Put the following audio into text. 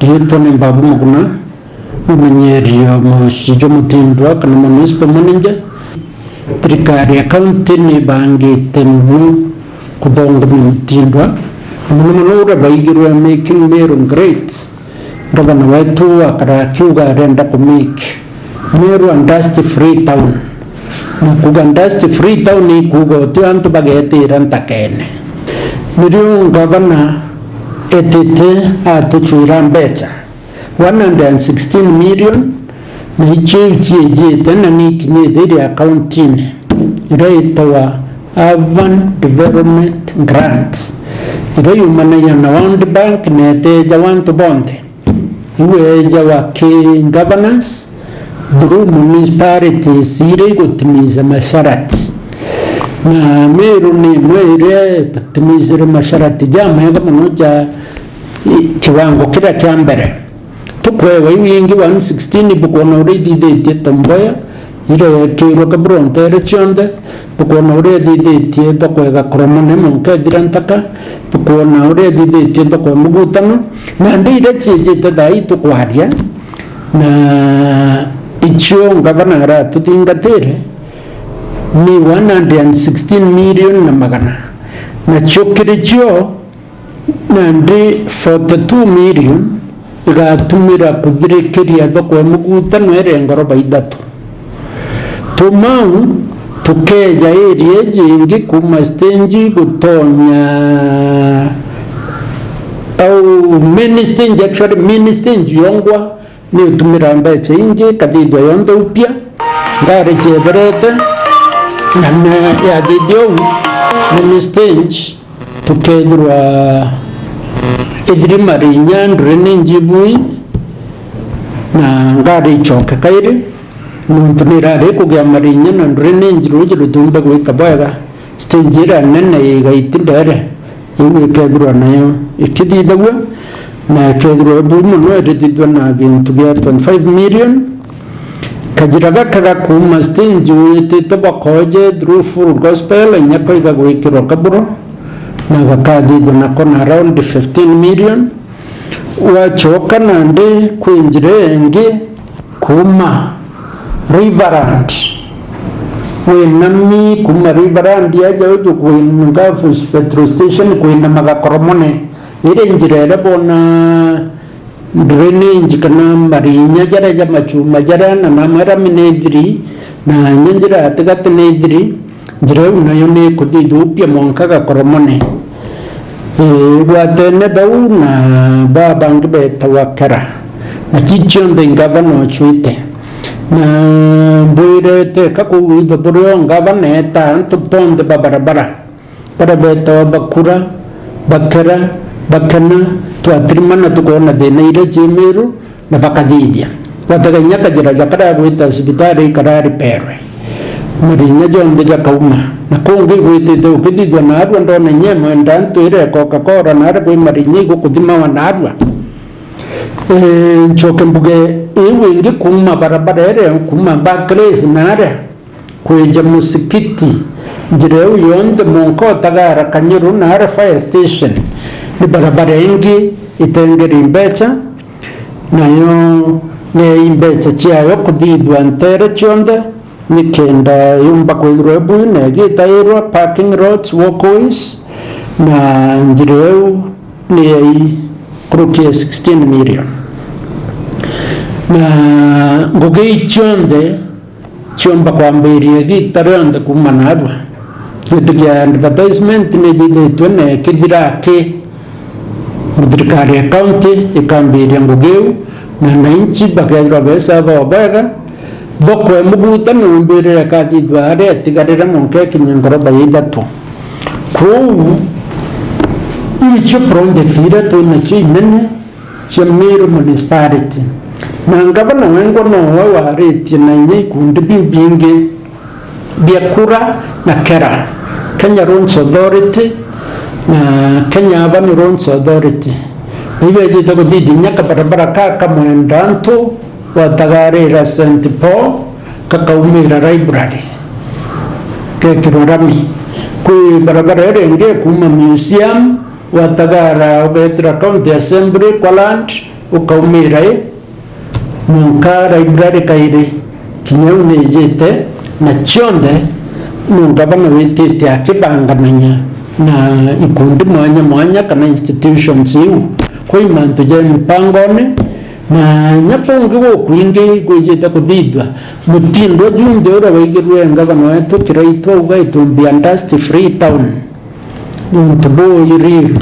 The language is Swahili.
Dito ni babu mukuna umenyeria moshijo mutindwa kana municipal manager trikari account ni bangi temu kubonga mutindwa munura baigirwa making Meru great gavana wetu akarakiuga arenda kumake Meru and dust free town na kuga dust free town ni kuga tu antu bagete rantakene Meru gavana etete atuchura mbecha 116 million na ichiji tena ni kinyediri accountine iraitwa Urban Development Grants irayumana na World Bank neteja wantu bonde iweja wa governance through municipalities ire gutimiza masharati na Meru ni mwere patimizire masharati jama yanga munoja kiwango kila kiambere tukwewa wingi 116 bukona already de tamboya ire kiro kabronte rechonde bukona already de bakwega kromone monka dirantaka bukona already de bakwa mugutano na ndire cheje tadai tukwaria na icho ngavana ra tutingatere ni 116 million na magana na chokiricho na ndi 42 million igatumira kudhirekeria thoko mugutano erengoro baidatu tumau tukeja area jingi kuma stage gutonya au mini stage actually mini stage yongwa ni utumira mbeche ingi kadidwa yondo upya ngare cheberete na ya didio mini stage tukedrwa idri marinya ndrene njibui na ngari choke kaire nuntunira re kugya marinya na ndrene njiruji rutumba gwikabaga stinjira nene gaitindere iwe kedrwa nayo ikididagwa na kedrwa bumu no edidwa na gintu gya 25 million kajiraga kaga kuma stinji wititaba koje through full gospel nyako igagwikiro kaburo na wakadi dunakona around 15 million wachoka nande kuinjire nge kuma riverand wenami kuma riverand yaja uju kuingafu petrol station kuina magakoromone ire njire bona drainage kana marinya jara jama chuma jara na namara minedri na njira atagat nedri jira unayone kudi dupya monka ga koromone watene dau na babang beta wakara na chichon de gavano chuite na buire te kaku do buro gavane ta antu tonde babarabara para beta bakura bakara bakana tu atrimana tu kona de neire Meru na bakadidia wataganya kajira jakara guita sibitari karari perwe marinya jonde jakauma na kongi guite do kidi do na arwa ndo na nyema ndantu ire Coca-Cola na arwa marinya go kudima wa na arwa choke mbuge ewe ngi kuma barabara ere kuma bakres na ara kuja musikiti jireu yonde monko tagara kanyiru na ara fire station ni barabara ingi itengeri mbecha na yo ne imbecha chiayo kudidwa ntere chonde nikenda yumba kwegrebu negi tairwa parking roads walkways na njireu ni krukia 16 million na ngoge chonde chomba kwa mbiri gitaranda kumanarwa yutigia advertisement ne dide twene kidirake mudrikari account ikambiri ngogeu na nanchi bagadra besa babaga boko muguta no mbere kati dware tigarira monke kinyangoro bayidatu ko ichi project ira to na chi nene Meru municipality na ngabana wengo no wa reti na nyi kundi binge biakura na kera Kenya Roads Authority na Kenya Urban Roads Authority ibe jito ko didi nyaka barabara ka mwendanto watagarira St. Paul kakaumira library kekirorami kui barabara ere kuma museum watagara Obetra County Assembly kwa land ukaumira nunka library kaire kinyunejete na chionde nunka bana witete akibangamanya na ikundi mwanya kana institutions yu kwa imantu je mpangone na nyapongi wo kwingi gwejeta kudidwa mutindo junde ora waigirwe ngabana wetu kiraitwa ugaitu biandasti free town nuntubo iri